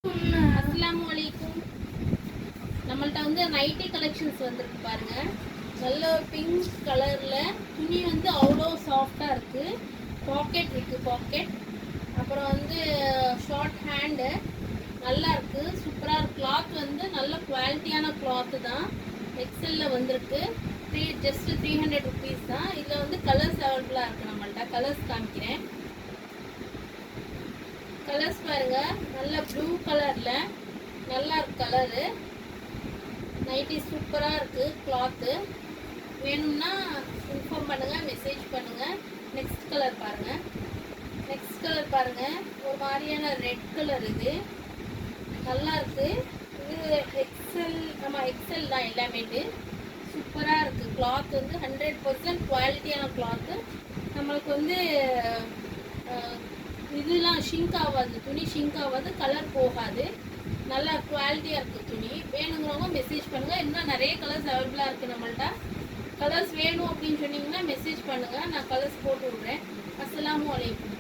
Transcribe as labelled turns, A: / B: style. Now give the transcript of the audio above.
A: அஸ்ஸலாமு அலைக்கும். நம்மள்ட்ட வந்து நைட்டி கலெக்ஷன்ஸ் வந்துருக்கு பாருங்க. நல்ல பிங்க் கலர்ல துணி வந்து அவ்வளோ சாஃப்டா இருக்கு. பாக்கெட் இருக்கு, பாக்கெட். அப்புறம் வந்து ஷார்ட் ஹேண்டு நல்லா இருக்கு, சூப்பரா இருக்கு. கிளாத் வந்து நல்ல குவாலிட்டியான கிளாத்து தான். எக்ஸல்ல வந்திருக்கு. ஜஸ்ட் 300 ருபீஸ் தான். இதில் வந்து கலர்ஸ் அவைலபிளாக இருக்குது நம்மள்ட்ட. கலர்ஸ் காமிக்கிறேன். கலர்ஸ் பாருங்க, நல்ல ப்ளூ கலர்ல நல்லா இருக்கு கலரு. நைட்டி சூப்பராக இருக்கு கிளாத்து. வேணும்னா இன்ஃபார்ம் பண்ணுங்க, மெசேஜ் பண்ணுங்க. நெக்ஸ்ட் கலர் பாருங்க. நெக்ஸ்ட் கலர் பாருங்க, ஒரு மாதிரியான ரெட் கலர். இது நல்லா இருக்கு. இது எக்ஸல், ஆமாம் எக்ஸல் தான் எல்லாமேட்டு. சூப்பராக இருக்கு. கிளாத் வந்து 100% குவாலிட்டியான கிளாத்து. நம்மளுக்கு வந்து இதெல்லாம் ஷிங்க் ஆகாது, துணி ஷிங்க் ஆகாது, கலர் போகாது. நல்லா குவாலிட்டியாக இருக்குது துணி. வேணுங்கிறவங்க மெசேஜ் பண்ணுங்கள். இன்னும் நிறைய கலர்ஸ் அவைலபிளாக இருக்குது நம்மள்ட்ட. கலர்ஸ் வேணும் அப்படின்னு சொன்னீங்கன்னா மெசேஜ் பண்ணுங்கள், நான் கலர்ஸ் போட்டு விட்றேன். அஸ்ஸலாமு அலைக்கும்.